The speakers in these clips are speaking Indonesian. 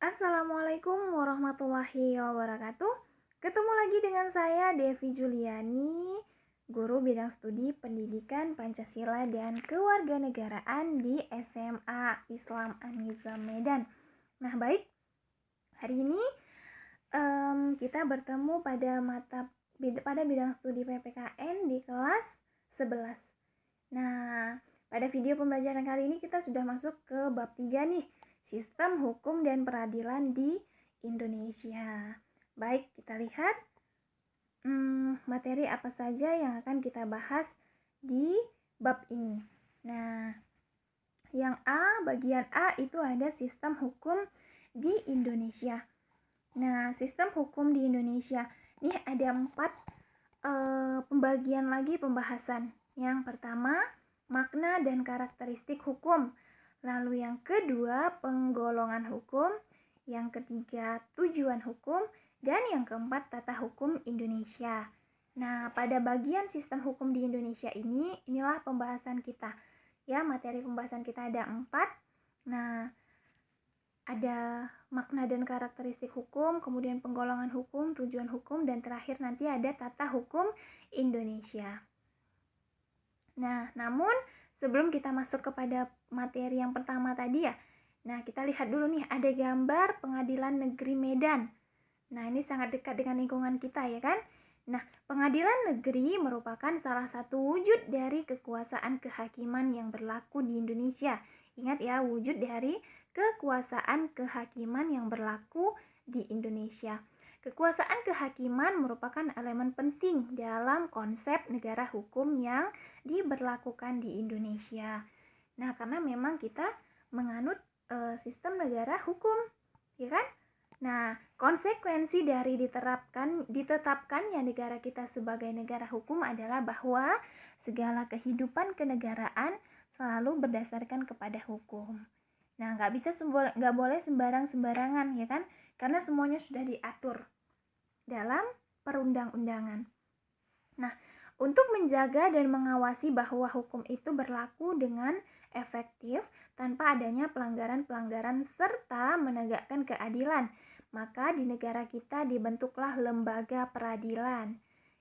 Assalamualaikum warahmatullahi wabarakatuh. Ketemu lagi dengan saya Devi Juliani, guru bidang studi pendidikan Pancasila dan kewarganegaraan di SMA Islam An-Nizam Medan. Nah baik, hari ini kita bertemu pada bidang studi PPKN di kelas 11. Nah, pada video pembelajaran kali ini kita sudah masuk ke bab 3 nih, sistem hukum dan peradilan di Indonesia. Baik, kita lihat materi apa saja yang akan kita bahas di bab ini. Nah, yang bagian A itu ada sistem hukum di Indonesia. Nah, sistem hukum di Indonesia ini ada 4 pembagian lagi pembahasan. Yang pertama, makna dan karakteristik hukum. Lalu yang kedua, penggolongan hukum. Yang ketiga, tujuan hukum. Dan yang keempat, tata hukum Indonesia. Nah, pada bagian sistem hukum di Indonesia inilah pembahasan kita. Ya, materi pembahasan kita ada 4. Nah, ada makna dan karakteristik hukum, kemudian penggolongan hukum, tujuan hukum, dan terakhir nanti ada tata hukum Indonesia. Nah, namun sebelum kita masuk kepada materi yang pertama tadi ya, nah kita lihat dulu nih, ada gambar Pengadilan Negeri Medan. Nah, ini sangat dekat dengan lingkungan kita ya kan? Nah, pengadilan negeri merupakan salah satu wujud dari kekuasaan kehakiman yang berlaku di Indonesia. Ingat ya, wujud dari kekuasaan kehakiman yang berlaku di Indonesia. Kekuasaan kehakiman merupakan elemen penting dalam konsep negara hukum yang diberlakukan di Indonesia. Nah, karena memang kita menganut sistem negara hukum, ya kan? Nah, konsekuensi dari ditetapkannya negara kita sebagai negara hukum adalah bahwa segala kehidupan kenegaraan selalu berdasarkan kepada hukum. Nah, nggak boleh sembarangan ya kan? Karena semuanya sudah diatur dalam perundang-undangan. Nah, untuk menjaga dan mengawasi bahwa hukum itu berlaku dengan efektif tanpa adanya pelanggaran-pelanggaran serta menegakkan keadilan, maka di negara kita dibentuklah lembaga peradilan.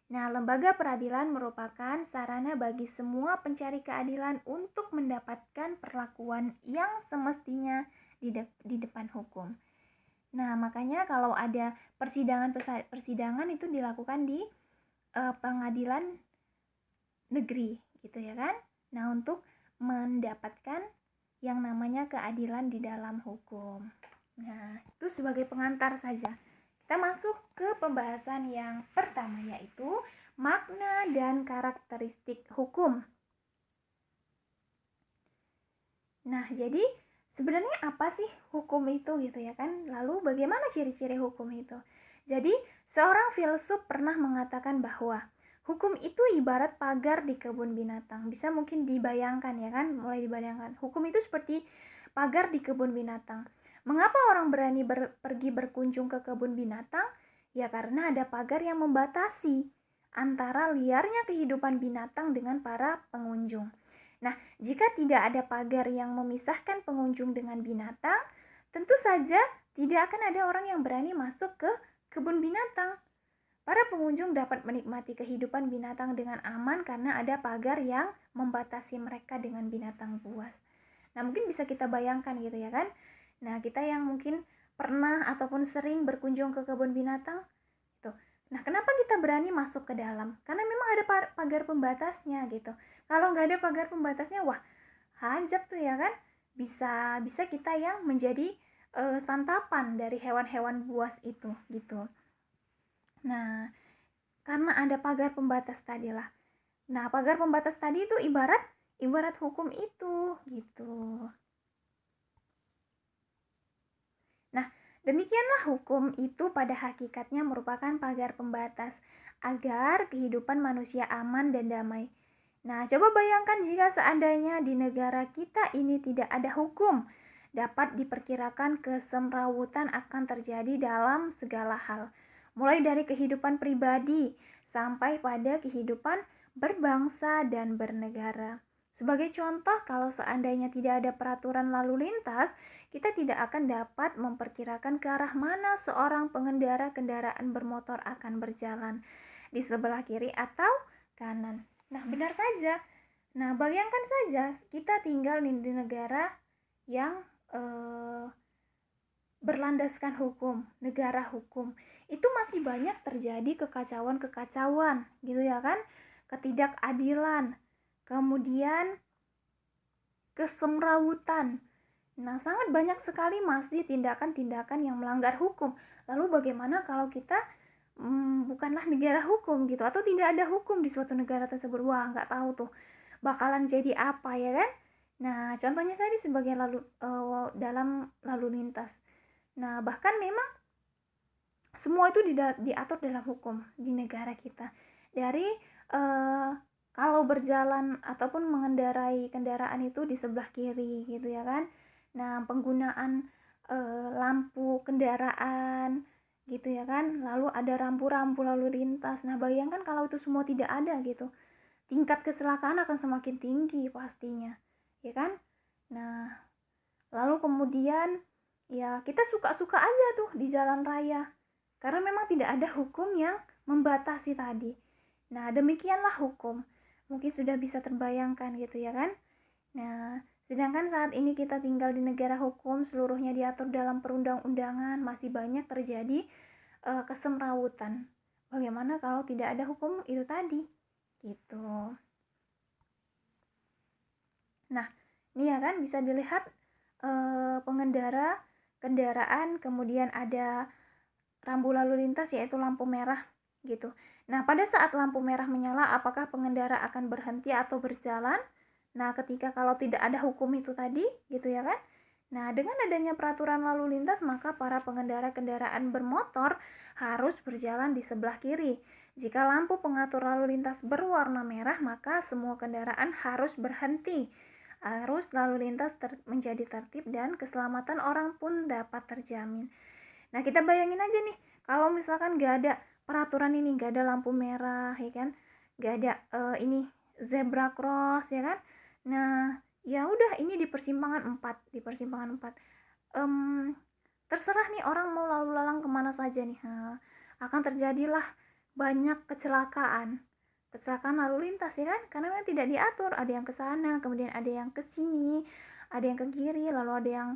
Nah, lembaga peradilan merupakan sarana bagi semua pencari keadilan untuk mendapatkan perlakuan yang semestinya di depan hukum. Nah, makanya kalau ada persidangan itu dilakukan di pengadilan negeri gitu ya kan. Nah, untuk mendapatkan yang namanya keadilan di dalam hukum. Nah, itu sebagai pengantar saja. Kita masuk ke pembahasan yang pertama, yaitu makna dan karakteristik hukum. Nah, jadi sebenarnya apa sih hukum itu gitu ya kan? Lalu bagaimana ciri-ciri hukum itu? Jadi, seorang filsuf pernah mengatakan bahwa hukum itu ibarat pagar di kebun binatang. Bisa mungkin dibayangkan ya kan? Mulai dibayangkan. Hukum itu seperti pagar di kebun binatang. Mengapa orang berani pergi berkunjung ke kebun binatang? Ya karena ada pagar yang membatasi antara liarnya kehidupan binatang dengan para pengunjung. Nah, jika tidak ada pagar yang memisahkan pengunjung dengan binatang, tentu saja tidak akan ada orang yang berani masuk ke kebun binatang. Para pengunjung dapat menikmati kehidupan binatang dengan aman karena ada pagar yang membatasi mereka dengan binatang buas. Nah, mungkin bisa kita bayangkan gitu ya kan? Nah, kita yang mungkin pernah ataupun sering berkunjung ke kebun binatang, gitu. Nah, kenapa kita berani masuk ke dalam? Karena memang ada pagar pembatasnya gitu. Kalau nggak ada pagar pembatasnya, wah, hajab tuh ya kan? Bisa kita yang menjadi santapan dari hewan-hewan buas itu gitu. Nah, karena ada pagar pembatas tadilah. Nah, pagar pembatas tadi itu ibarat hukum itu gitu. Nah, demikianlah hukum itu pada hakikatnya merupakan pagar pembatas agar kehidupan manusia aman dan damai. Nah, coba bayangkan jika seandainya di negara kita ini tidak ada hukum, dapat diperkirakan kesemrawutan akan terjadi dalam segala hal. Mulai dari kehidupan pribadi sampai pada kehidupan berbangsa dan bernegara. Sebagai contoh, kalau seandainya tidak ada peraturan lalu lintas, kita tidak akan dapat memperkirakan ke arah mana seorang pengendara kendaraan bermotor akan berjalan, di sebelah kiri atau kanan. Nah, benar saja. Nah, bayangkan saja kita tinggal di negara yang berlandaskan hukum, negara hukum. Itu masih banyak terjadi kekacauan-kekacauan, gitu ya kan? Ketidakadilan, kemudian kesemrawutan. Nah, sangat banyak sekali masih tindakan-tindakan yang melanggar hukum. Lalu bagaimana kalau kita bukanlah negara hukum gitu, atau tidak ada hukum di suatu negara tersebut? Wah, nggak tahu tuh bakalan jadi apa ya kan? Nah, contohnya tadi sebagai dalam lalu lintas. Nah, bahkan memang semua itu diatur dalam hukum di negara kita. Dari kalau berjalan ataupun mengendarai kendaraan itu di sebelah kiri gitu ya kan. Nah, penggunaan lampu kendaraan gitu ya kan. Lalu ada rambu-rambu lalu lintas. Nah, bayangkan kalau itu semua tidak ada gitu. Tingkat kecelakaan akan semakin tinggi pastinya. Ya kan? Nah, lalu kemudian ya kita suka-suka aja tuh di jalan raya. Karena memang tidak ada hukum yang membatasi tadi. Nah, demikianlah hukum. Mungkin sudah bisa terbayangkan gitu ya kan? Nah, sedangkan saat ini kita tinggal di negara hukum, seluruhnya diatur dalam perundang-undangan, masih banyak terjadi kesemrawutan. Bagaimana kalau tidak ada hukum itu tadi? Gitu. Nah, ini ya kan bisa dilihat pengendara kendaraan, kemudian ada rambu lalu lintas yaitu lampu merah gitu. Nah, pada saat lampu merah menyala, apakah pengendara akan berhenti atau berjalan? Nah, ketika kalau tidak ada hukum itu tadi gitu ya kan. Nah, dengan adanya peraturan lalu lintas, maka para pengendara kendaraan bermotor harus berjalan di sebelah kiri. Jika lampu pengatur lalu lintas berwarna merah, maka semua kendaraan harus berhenti. Arus lalu lintas menjadi tertib dan keselamatan orang pun dapat terjamin. Nah, kita bayangin aja nih, kalau misalkan gak ada peraturan ini, gak ada lampu merah, ya kan, gak ada ini zebra cross, ya kan. Nah, ya udah, ini di persimpangan 4, terserah nih orang mau lalu lalang kemana saja nih, akan terjadilah banyak kecelakaan lalu lintas ya kan, karena memang tidak diatur, ada yang ke sana, kemudian ada yang ke sini, ada yang ke kiri, lalu ada yang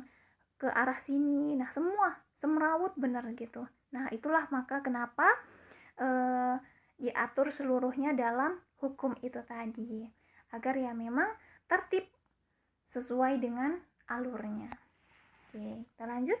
ke arah sini. Nah, semua semrawut benar gitu. Nah, itulah maka kenapa diatur seluruhnya dalam hukum itu tadi, agar ya memang tertib sesuai dengan alurnya. Oke, kita lanjut.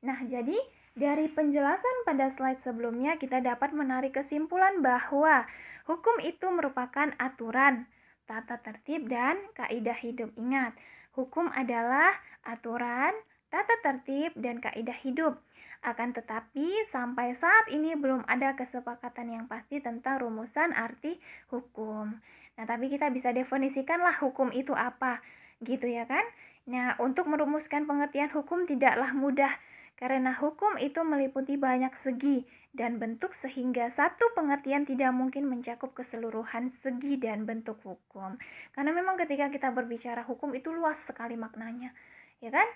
Nah, jadi dari penjelasan pada slide sebelumnya, kita dapat menarik kesimpulan bahwa hukum itu merupakan aturan, tata tertib, dan kaidah hidup. Ingat, hukum adalah aturan, tata tertib, dan kaidah hidup. Akan tetapi, sampai saat ini belum ada kesepakatan yang pasti tentang rumusan arti hukum. Nah, tapi kita bisa definisikanlah hukum itu apa, gitu ya kan? Nah, untuk merumuskan pengertian hukum tidaklah mudah, karena hukum itu meliputi banyak segi dan bentuk sehingga satu pengertian tidak mungkin mencakup keseluruhan segi dan bentuk hukum. Karena memang ketika kita berbicara hukum itu luas sekali maknanya, ya kan?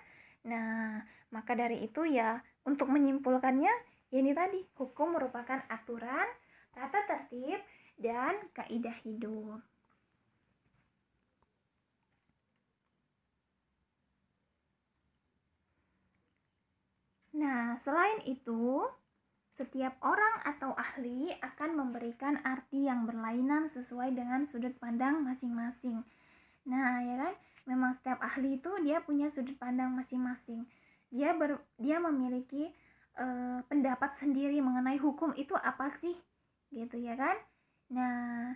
Nah, maka dari itu ya untuk menyimpulkannya, ini tadi, hukum merupakan aturan, tata tertib, dan kaidah hidup. Nah, selain itu, setiap orang atau ahli akan memberikan arti yang berlainan sesuai dengan sudut pandang masing-masing. Nah, ya kan? Memang setiap ahli itu dia punya sudut pandang masing-masing. Dia memiliki pendapat sendiri mengenai hukum itu apa sih? Gitu ya kan? Nah,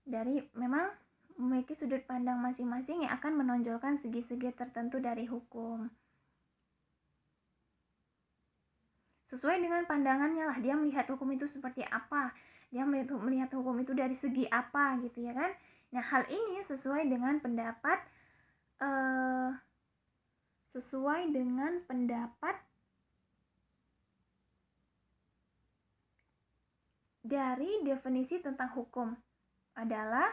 dari memang memiliki sudut pandang masing-masing yang akan menonjolkan segi-segi tertentu dari hukum. Sesuai dengan pandangannya lah, dia melihat hukum itu seperti apa, dia melihat hukum itu dari segi apa gitu ya kan. Nah, hal ini sesuai dengan pendapat dari definisi tentang hukum adalah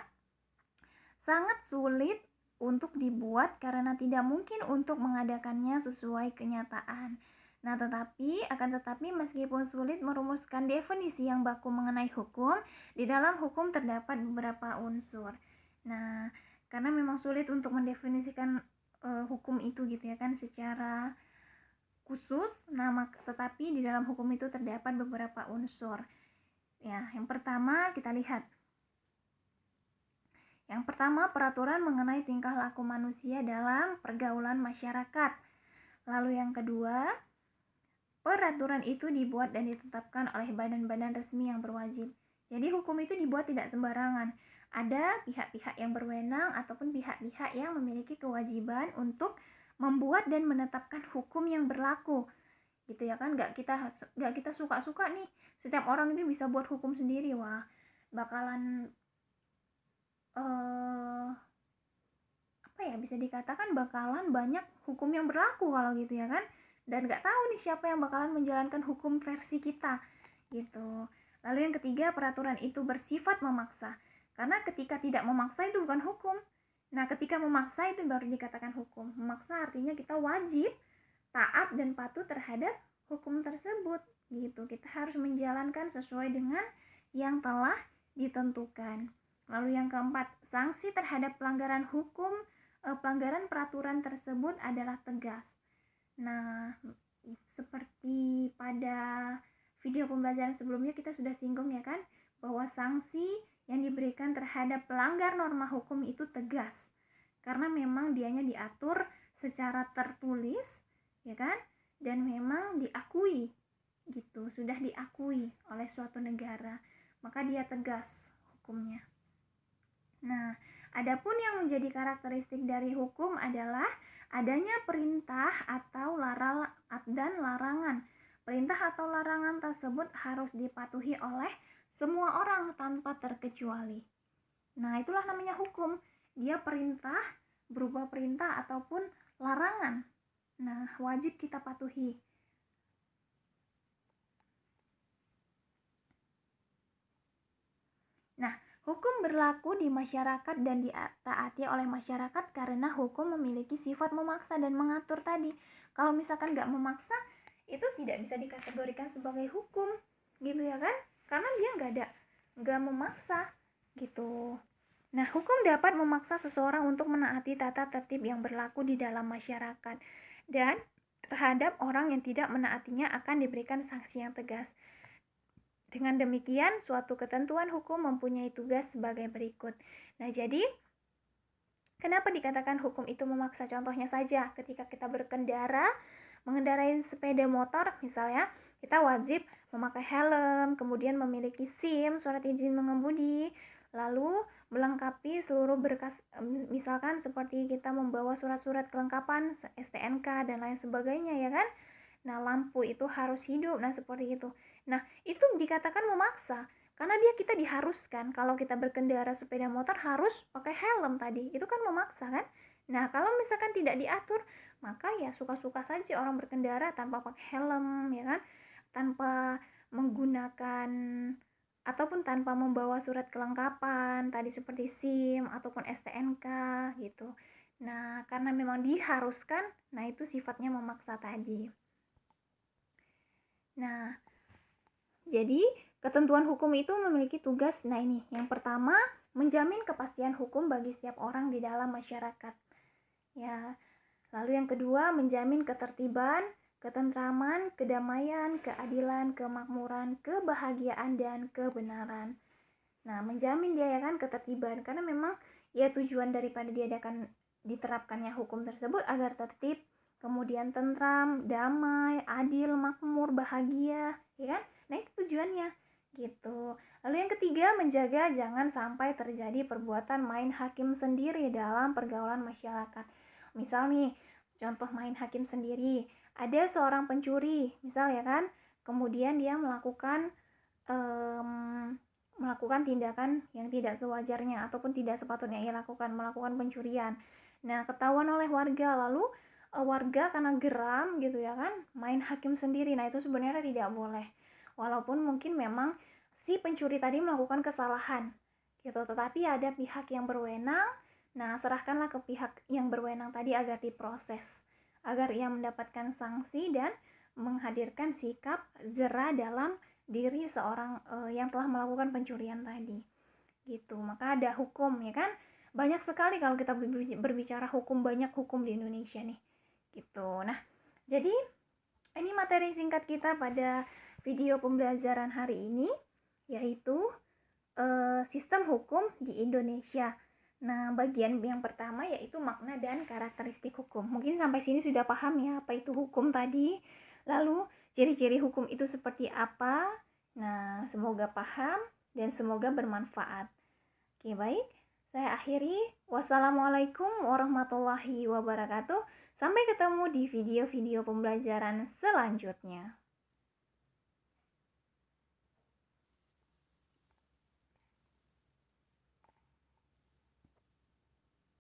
sangat sulit untuk dibuat karena tidak mungkin untuk mengadakannya sesuai kenyataan. Nah, akan tetapi meskipun sulit merumuskan definisi yang baku mengenai hukum, di dalam hukum terdapat beberapa unsur. Nah, karena memang sulit untuk mendefinisikan hukum itu gitu ya kan secara khusus, tetapi di dalam hukum itu terdapat beberapa unsur. Ya, yang pertama kita lihat. Yang pertama, peraturan mengenai tingkah laku manusia dalam pergaulan masyarakat. Lalu yang kedua, peraturan itu dibuat dan ditetapkan oleh badan-badan resmi yang berwajib. Jadi hukum itu dibuat tidak sembarangan. Ada pihak-pihak yang berwenang ataupun pihak-pihak yang memiliki kewajiban untuk membuat dan menetapkan hukum yang berlaku. Gitu ya kan, nggak kita suka-suka nih. Setiap orang itu bisa buat hukum sendiri. Wah, bakalan bisa dikatakan bakalan banyak hukum yang berlaku kalau gitu ya kan, dan nggak tahu nih siapa yang bakalan menjalankan hukum versi kita gitu. Lalu yang ketiga, peraturan itu bersifat memaksa, karena ketika tidak memaksa itu bukan hukum. Nah, ketika memaksa itu baru dikatakan hukum. Memaksa artinya kita wajib taat dan patuh terhadap hukum tersebut gitu. Kita harus menjalankan sesuai dengan yang telah ditentukan. Lalu yang keempat, sanksi terhadap pelanggaran peraturan tersebut adalah tegas. Nah, seperti pada video pembelajaran sebelumnya kita sudah singgung ya kan, bahwa sanksi yang diberikan terhadap pelanggar norma hukum itu tegas. Karena memang dianya diatur secara tertulis, ya kan? Dan memang diakui gitu, sudah diakui oleh suatu negara, maka dia tegas hukumnya. Nah, adapun yang menjadi karakteristik dari hukum adalah adanya perintah atau larangan. Perintah atau larangan tersebut harus dipatuhi oleh semua orang tanpa terkecuali. Nah, itulah namanya hukum. Dia perintah, berupa perintah ataupun larangan. Nah, wajib kita patuhi. Nah, hukum berlaku di masyarakat dan ditaati oleh masyarakat karena hukum memiliki sifat memaksa dan mengatur tadi. Kalau misalkan nggak memaksa, itu tidak bisa dikategorikan sebagai hukum, gitu ya kan? Karena dia nggak memaksa, gitu. Nah, hukum dapat memaksa seseorang untuk menaati tata tertib yang berlaku di dalam masyarakat, dan terhadap orang yang tidak menaatinya akan diberikan sanksi yang tegas. Dengan demikian, suatu ketentuan hukum mempunyai tugas sebagai berikut. Nah, jadi kenapa dikatakan hukum itu memaksa? Contohnya saja, ketika kita mengendarai sepeda motor misalnya, kita wajib memakai helm, kemudian memiliki SIM, surat izin mengemudi, lalu melengkapi seluruh berkas, misalkan seperti kita membawa surat-surat kelengkapan, STNK, dan lain sebagainya ya kan. Nah, lampu itu harus hidup, nah seperti itu. Nah, itu dikatakan memaksa, karena kita diharuskan kalau kita berkendara sepeda motor harus pakai helm tadi. Itu kan memaksa kan? Nah, kalau misalkan tidak diatur, maka ya suka-suka saja sih orang berkendara tanpa pakai helm, ya kan? Tanpa menggunakan ataupun tanpa membawa surat kelengkapan tadi seperti SIM ataupun STNK gitu. Nah, karena memang diharuskan, nah itu sifatnya memaksa tadi. Nah, jadi ketentuan hukum itu memiliki tugas. Nah, ini yang pertama, menjamin kepastian hukum bagi setiap orang di dalam masyarakat. Ya. Lalu yang kedua, menjamin ketertiban, ketentraman, kedamaian, keadilan, kemakmuran, kebahagiaan, dan kebenaran. Nah, menjamin dia ya kan ketertiban, karena memang ya tujuan daripada diadakan diterapkannya hukum tersebut agar tertib, kemudian tentram, damai, adil, makmur, bahagia, ya kan? Nah, itu tujuannya gitu. Lalu yang ketiga, menjaga jangan sampai terjadi perbuatan main hakim sendiri dalam pergaulan masyarakat. Misal nih, contoh main hakim sendiri, ada seorang pencuri, misal ya kan, kemudian dia melakukan tindakan yang tidak sewajarnya ataupun tidak sepatutnya ia lakukan, melakukan pencurian. Nah, ketahuan oleh warga, lalu warga karena geram gitu ya kan, main hakim sendiri. Nah, itu sebenarnya tidak boleh. Walaupun mungkin memang si pencuri tadi melakukan kesalahan gitu, tetapi ada pihak yang berwenang Nah, serahkanlah ke pihak yang berwenang tadi agar diproses, agar ia mendapatkan sanksi dan menghadirkan sikap jera dalam diri seorang yang telah melakukan pencurian tadi. Gitu. Maka ada hukum, ya kan? Banyak sekali kalau kita berbicara hukum, banyak hukum di Indonesia nih. Gitu. Nah, jadi ini materi singkat kita pada video pembelajaran hari ini, yaitu sistem hukum di Indonesia. Nah, bagian yang pertama yaitu makna dan karakteristik hukum. Mungkin sampai sini sudah paham ya apa itu hukum tadi. Lalu ciri-ciri hukum itu seperti apa? Nah, semoga paham dan semoga bermanfaat. Oke, baik. Saya akhiri. Wassalamualaikum warahmatullahi wabarakatuh. Sampai ketemu di video-video pembelajaran selanjutnya.